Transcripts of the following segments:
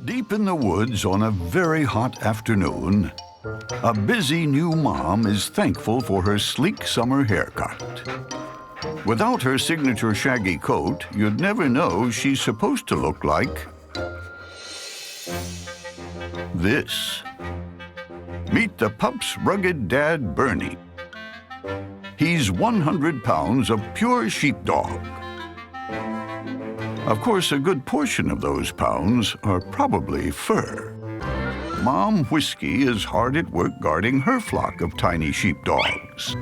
Deep in the woods on a very hot afternoon, a busy new mom is thankful for her sleek summer haircut. Without her signature shaggy coat, you'd never know she's supposed to look like this. Meet the pup's rugged dad, Bernie. He's 100 pounds of pure sheepdog. Of course, a good portion of those pounds are probably fur. Mom Whiskey is hard at work guarding her flock of tiny sheepdogs.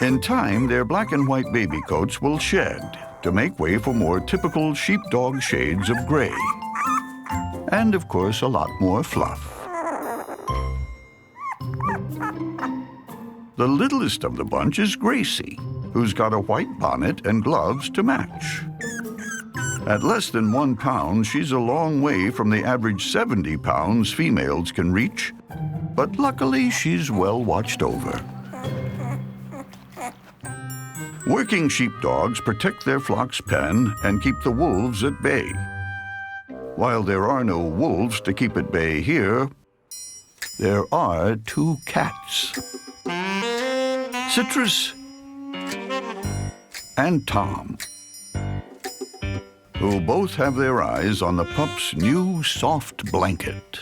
In time, their black and white baby coats will shed to make way for more typical sheepdog shades of gray. And, of course, a lot more fluff. The littlest of the bunch is Gracie, who's got a white bonnet and gloves to match. At less than 1 pound, she's a long way from the average 70 pounds females can reach, but luckily she's well watched over. Working sheepdogs protect their flock's pen and keep the wolves at bay. While there are no wolves to keep at bay here, there are 2 cats. Citrus and Tom, who both have their eyes on the pup's new soft blanket.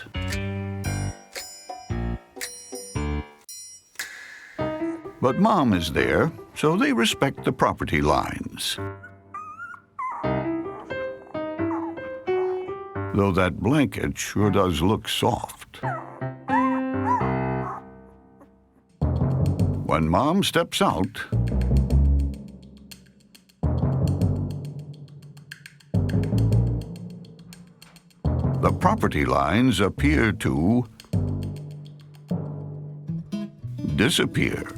But Mom is there, so they respect the property lines. Though that blanket sure does look soft. When Mom steps out, the property lines appear to disappear.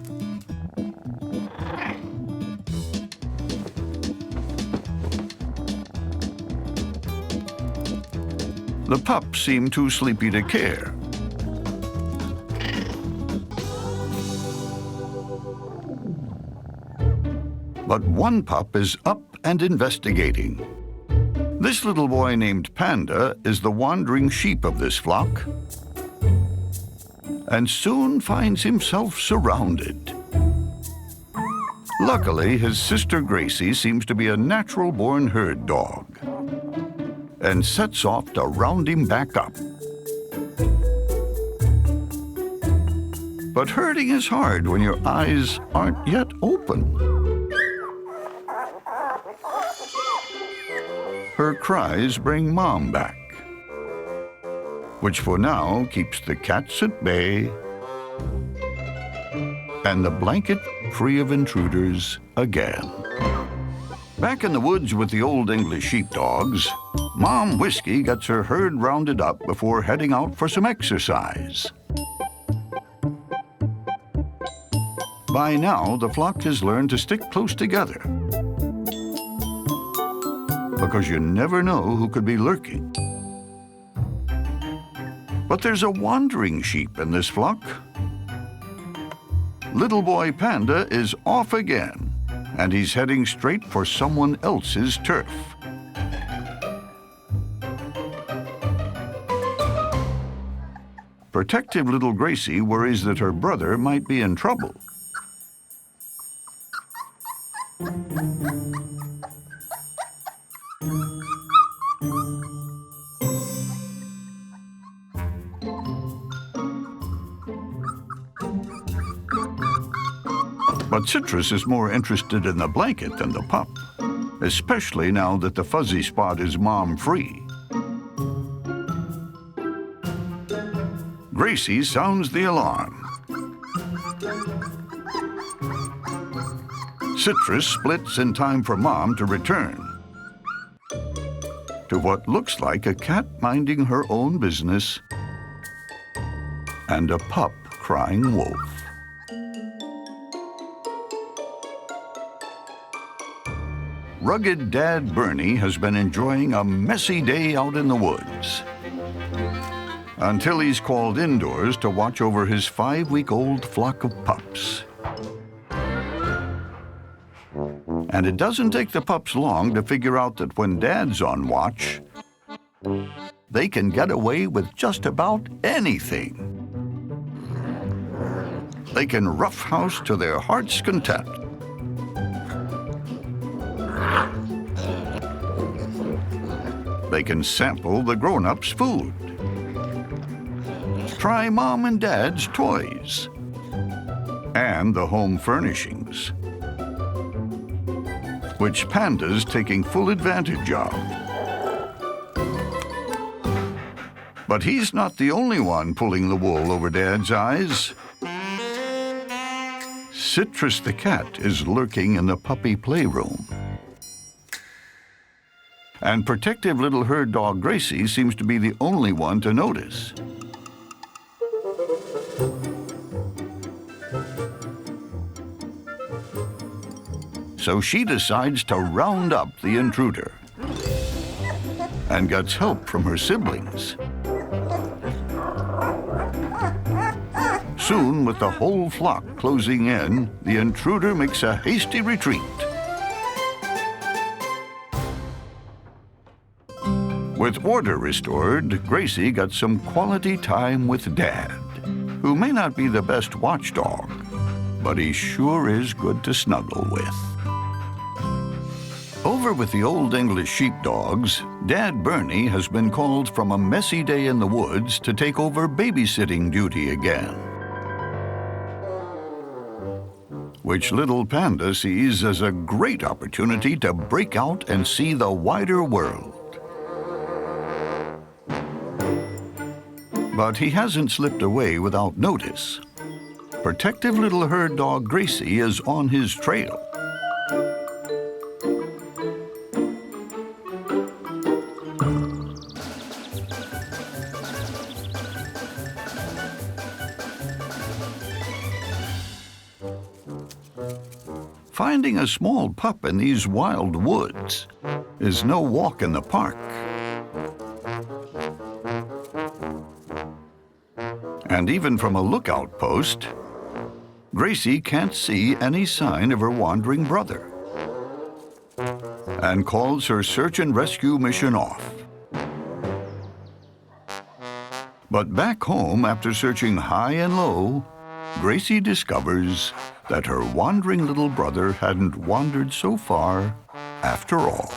The pups seem too sleepy to care. But one pup is up and investigating. This little boy named Panda is the wandering sheep of this flock, and soon finds himself surrounded. Luckily, his sister Gracie seems to be a natural-born herd dog, and sets off to round him back up. But herding is hard when your eyes aren't yet open. Her cries bring Mom back, which for now keeps the cats at bay and the blanket free of intruders again. Back in the woods with the old English sheepdogs, Mom Whiskey gets her herd rounded up before heading out for some exercise. By now, the flock has learned to stick close together, because you never know who could be lurking. But there's a wandering sheep in this flock. Little boy Panda is off again, and he's heading straight for someone else's turf. Protective little Gracie worries that her brother might be in trouble. But Citrus is more interested in the blanket than the pup, especially now that the fuzzy spot is mom-free. Gracie sounds the alarm. Citrus splits in time for Mom to return to what looks like a cat minding her own business and a pup crying wolf. Rugged Dad Bernie has been enjoying a messy day out in the woods, until he's called indoors to watch over his 5-week-old flock of pups. And it doesn't take the pups long to figure out that when Dad's on watch, they can get away with just about anything. They can roughhouse to their heart's content. They can sample the grown-ups' food. Try Mom and Dad's toys. And the home furnishings, which Panda's taking full advantage of. But he's not the only one pulling the wool over Dad's eyes. Citrus the cat is lurking in the puppy playroom. And protective little herd dog Gracie seems to be the only one to notice. So she decides to round up the intruder and gets help from her siblings. Soon, with the whole flock closing in, the intruder makes a hasty retreat. With order restored, Gracie got some quality time with Dad, who may not be the best watchdog, but he sure is good to snuggle with. Over with the old English sheepdogs, Dad Bernie has been called from a messy day in the woods to take over babysitting duty again, which little Panda sees as a great opportunity to break out and see the wider world. But he hasn't slipped away without notice. Protective little herd dog Gracie is on his trail. Finding a small pup in these wild woods is no walk in the park. And even from a lookout post, Gracie can't see any sign of her wandering brother and calls her search and rescue mission off. But back home, after searching high and low, Gracie discovers that her wandering little brother hadn't wandered so far after all.